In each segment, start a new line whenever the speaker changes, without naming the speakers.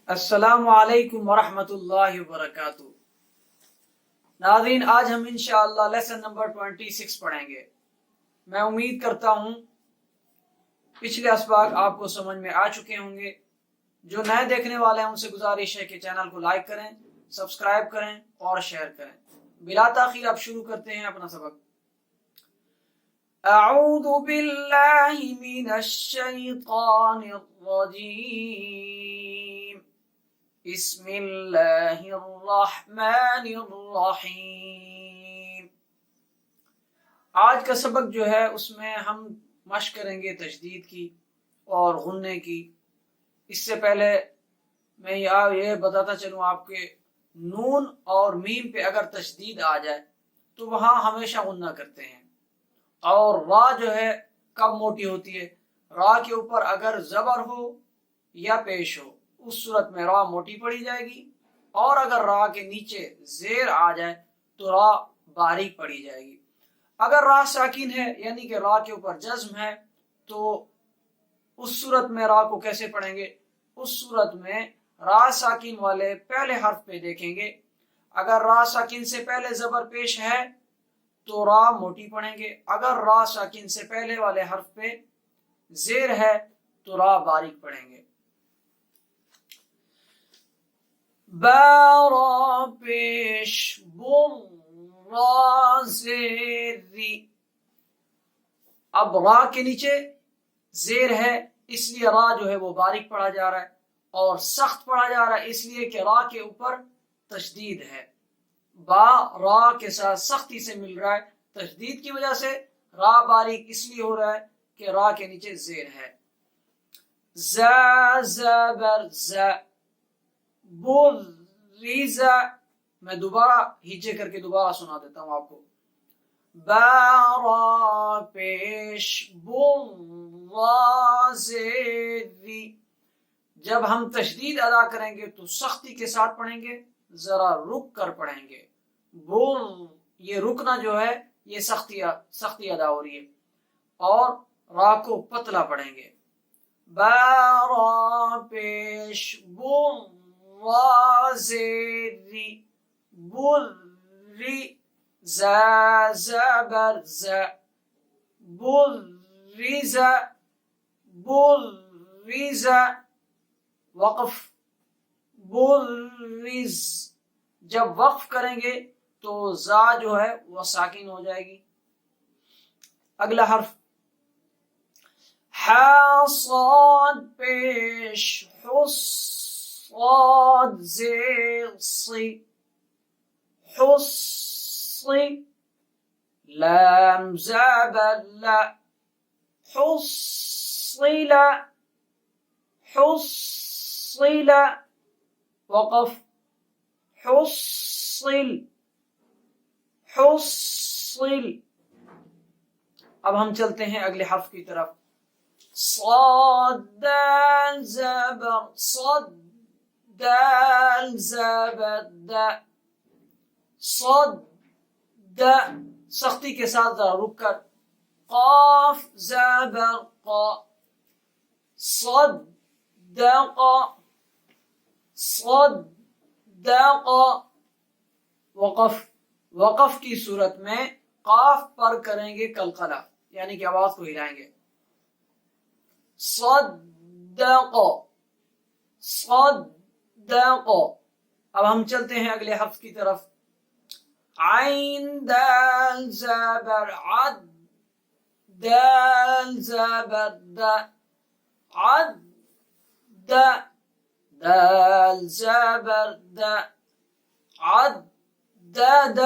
السلام علیکم ورحمۃ اللہ وبرکاتہ۔ ناظرین، آج ہم انشاءاللہ لیسن نمبر 26 پڑھیں گے۔ میں امید کرتا ہوں پچھلے اسباق آپ کو سمجھ میں آ چکے ہوں گے۔ جو نئے دیکھنے والے ہیں ان سے گزارش ہے کہ چینل کو لائک کریں، سبسکرائب کریں اور شیئر کریں۔ بلا تاخیر اب شروع کرتے ہیں اپنا سبق۔ اعوذ باللہ من الشیطان الرجیم، بسم اللہ الرحمن الرحیم۔ آج کا سبق جو ہے اس میں ہم مشق کریں گے تشدید کی اور غننے کی۔ اس سے پہلے میں یہ بتاتا چلوں آپ کے نون اور میم پہ اگر تشدید آ جائے تو وہاں ہمیشہ غنہ کرتے ہیں، اور را جو ہے کب موٹی ہوتی ہے؟ را کے اوپر اگر زبر ہو یا پیش ہو اس صورت میں را موٹی پڑی جائے گی، اور اگر را کے نیچے زیر آ جائے تو را باریک پڑی جائے گی۔ اگر را ساکن ہے یعنی کہ را کے اوپر جزم ہے تو اس صورت میں را کو کیسے پڑھیں گے؟ اس صورت میں را ساکن والے پہلے حرف پہ دیکھیں گے۔ اگر را ساکن سے پہلے زبر پیش ہے تو را موٹی پڑھیں گے، اگر را ساکن سے پہلے والے حرف پہ زیر ہے تو را باریک پڑھیں گے۔ با را پیش بر را زیر ری۔ اب را کے نیچے زیر ہے اس لیے را جو ہے وہ باریک پڑھا جا رہا ہے اور سخت پڑھا جا رہا ہے اس لیے کہ را کے اوپر تشدید ہے۔ با را کے ساتھ سختی سے مل رہا ہے، تشدید کی وجہ سے را باریک اس لیے ہو رہا ہے کہ را کے نیچے زیر ہے۔ ز زبر ز، بریز، میں دوبارہ ہیچے کر کے دوبارہ سنا دیتا ہوں آپ کو۔ بارا پیش برا زیری۔ جب ہم تشدید ادا کریں گے تو سختی کے ساتھ پڑھیں گے، ذرا رک کر پڑھیں گے۔ بر، یہ رکنا جو ہے یہ سختی ادا ہو رہی ہے، اور را کو پتلا پڑھیں گے۔ بارا پیش برا زیری، بری، ز زبر ز، بریز، بریز، وقف، بریز۔ جب وقف کریں گے تو زا جو ہے وہ ساکن ہو جائے گی۔ اگلا حرف ح صاد پیش حص صاد زیر صی، حصی، لام زبر لا، حصل، حصل، وقف، حصل، حصل۔ اب ہم چلتے ہیں اگلے حرف کی طرف۔ صاد دال زبر صد، دال زبر د، صد د، سختی کے ساتھ ذرا رک کر۔ قاف زبر قا، صدق، صدق، وقف، وقف کی صورت میں قاف پر کریں گے قلقلہ، یعنی کہ آواز کو ہلائیں گے۔ صدق، صدق۔ اب ہم چلتے ہیں اگلے حرف کی طرف۔ عین دال زبر عد، دال زبر د، عد د، دال زبر د، عد د د،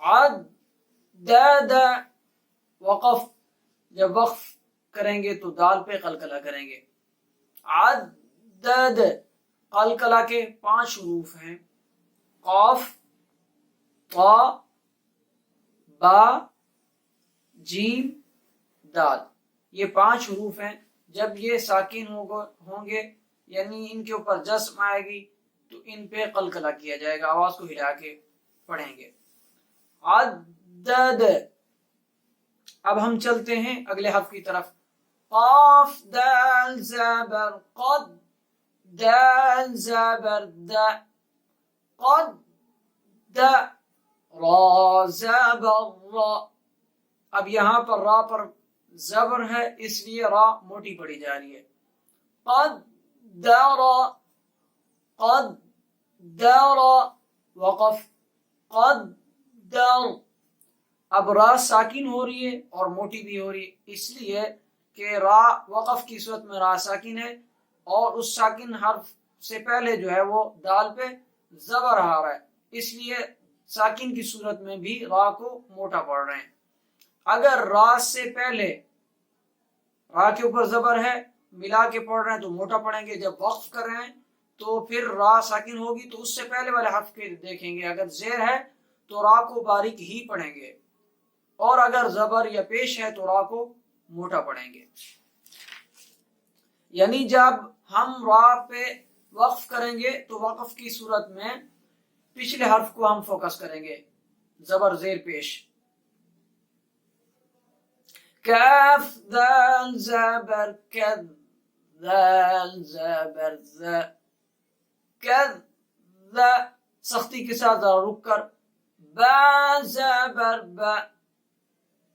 عد د د، وقف، جب وقف کریں گے تو دال پہ قلقلہ کریں گے۔ عدد، قلقلہ کے 5 حروف ہیں، قاف، طا، با، جیم، دال، یہ 5 حروف ہیں۔ جب یہ ساکن ہوں گے یعنی ان کے اوپر جزم آئے گی تو ان پہ قلقلہ کیا جائے گا، آواز کو ہلا کے پڑھیں گے۔ عدد۔ اب ہم چلتے ہیں اگلے حرف کی طرف۔ قاف دال زبر قد، دال زبر دا قد دا را زبر را. اب یہاں پر را پر زبر ہے اس لیے را موٹی پڑی جا رہی ہے. قدر قدر وقف قدر. اب را ساکن ہو رہی ہے اور موٹی بھی ہو رہی ہے اس لیے کہ را وقف کی صورت میں را ساکن ہے اور اس ساکن حرف سے پہلے جو ہے وہ دال پہ زبر آ رہا ہے اس لیے ساکن کی صورت میں بھی را کو موٹا پڑھ رہے ہیں. اگر را سے پہلے را کے اوپر زبر ہے ملا کے پڑھ رہے ہیں تو موٹا پڑھیں گے. جب وقف کر رہے ہیں تو پھر را ساکن ہوگی تو اس سے پہلے والے حرف کے دیکھیں گے. اگر زیر ہے تو را کو باریک ہی پڑھیں گے اور اگر زبر یا پیش ہے تو را کو موٹا پڑھیں گے. یعنی جب ہم را پہ وقف کریں گے تو وقف کی صورت میں پچھلے حرف کو ہم فوکس کریں گے زبر زیر پیش. کاف دال زبر کذ دال زبر ذ کذ ذ. سختی کے ساتھ ذرا رک کر با زبر با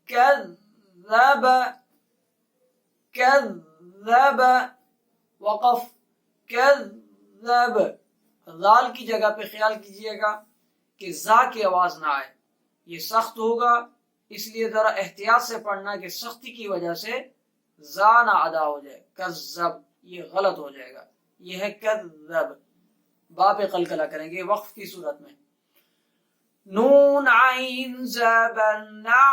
کذب کذب وقف کذب. ذال کی جگہ پہ خیال کیجئے گا کہ زا کی آواز نہ آئے. یہ سخت ہوگا اس لیے ذرا احتیاط سے پڑھنا کہ سختی کی وجہ سے زا نہ ادا ہو جائے. کذب یہ غلط ہو جائے گا. یہ ہے کذب. با پہ قلقلہ کریں گے وقف کی صورت میں. نون عین زبر نا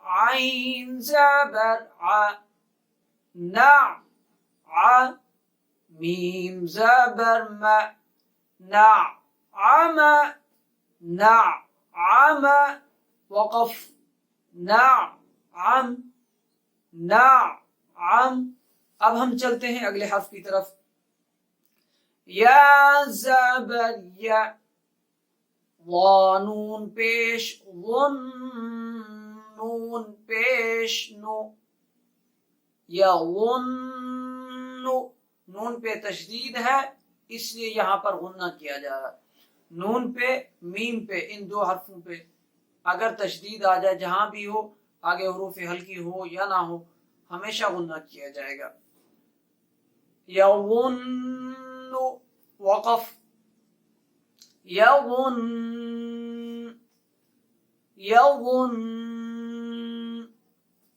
عین زبر ع نا ع میم زبر ما نعم نعم وقف نعم نعم. اب ہم چلتے ہیں اگلے حرف کی طرف. یا زبر یا نون پیش ون نون پیش نو یا ون نون پہ تشدید ہے اس لیے یہاں پر غنہ کیا جا رہا ہے. نون پہ میم پہ ان دو حرفوں پہ اگر تشدید آ جائے جہاں بھی ہو آگے حروف ہلکی ہو یا نہ ہو ہمیشہ غنہ کیا جائے گا. یظن وقف یظن یظن.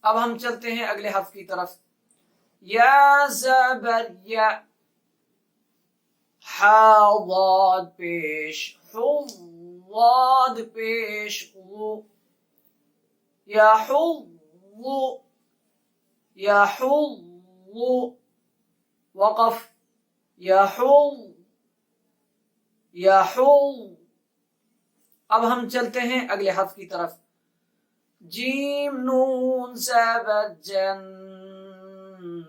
اب ہم چلتے ہیں اگلے حرف کی طرف. یا زبر یا حا ضاد پیش حو ضاد پیش غو یا حو یا حو وقف یا حو یا حو. اب ہم چلتے ہیں اگلے حرف کی طرف. جیم نون زبر جن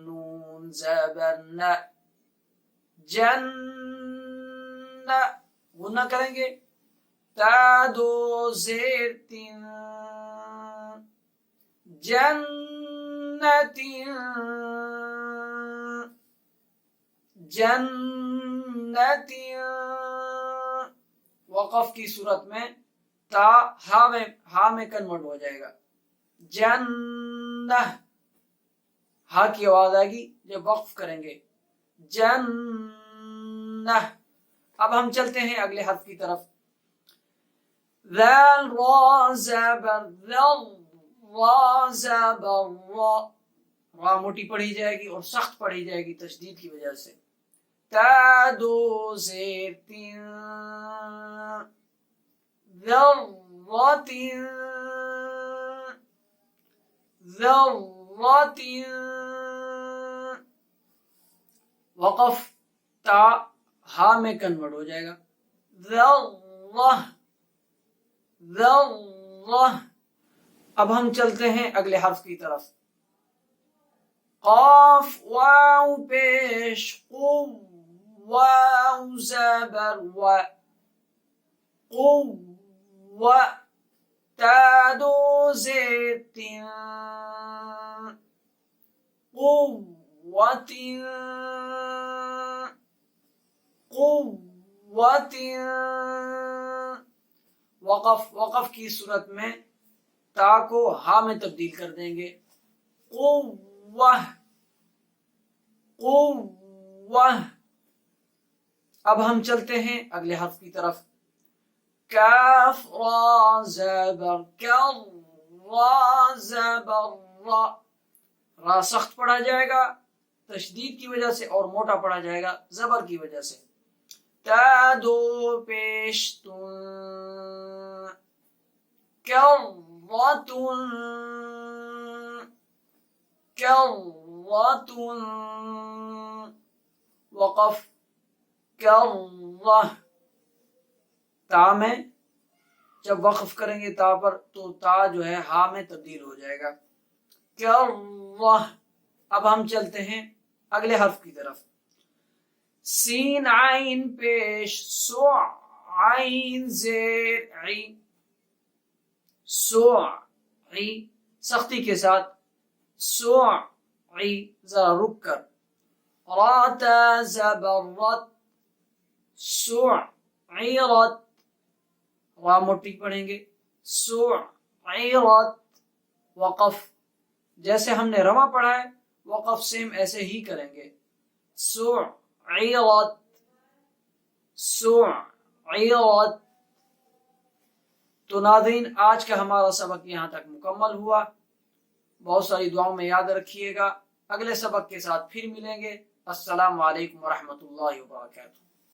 نون زبر ن جن غنہ کریں گے. تا دو زیر تین جنتین جنتین. وقف کی صورت میں تا ہا میں کنورٹ ہو جائے گا. جنہ ہا کی آواز آئے گی جب وقف کریں گے جنہ. اب ہم چلتے ہیں اگلے حرف کی طرف. ذال را زبر ذل را زبر را. را موٹی پڑھی جائے گی اور سخت پڑھی جائے گی تشدید کی وجہ سے. تا دو زیر تین ذراتین ذراتین. وقف تا ہا میں کنورٹ ہو جائے گا ذرہ ذرہ. اب ہم چلتے ہیں اگلے حرف کی طرف. قاف واو پیش قو واو زبر و قو تا دو زیر تین قوتین. قوت وقف کی صورت میں تا کو ہا میں تبدیل کر دیں گے. قوہ قوہ. اب ہم چلتے ہیں اگلے حرف کی طرف. کاف را زبر کر را زبر را. را سخت پڑھا جائے گا تشدید کی وجہ سے اور موٹا پڑھا جائے گا زبر کی وجہ سے. تا دو پیش تن کرتن کرتن. وقف کرہ. تا میں جب وقف کریں گے تا پر تو تا جو ہے ہا میں تبدیل ہو جائے گا. کرہ. اب ہم چلتے ہیں اگلے حرف کی طرف. سین عین پیش سو عین زیر عی. سو عی سختی کے ساتھ. سو عی ذرا رک کر. را تا زبر رت سو عیرت. را موٹی پڑھیں گے. سو عیرت. وقف جیسے ہم نے رواں پڑھا ہے وقف سیم ایسے ہی کریں گے. سو عیرت سو عیرت. تو ناظرین آج کا ہمارا سبق یہاں تک مکمل ہوا. بہت ساری دعاؤں میں یاد رکھیے گا. اگلے سبق کے ساتھ پھر ملیں گے. السلام علیکم ورحمۃ اللہ وبرکاتہ.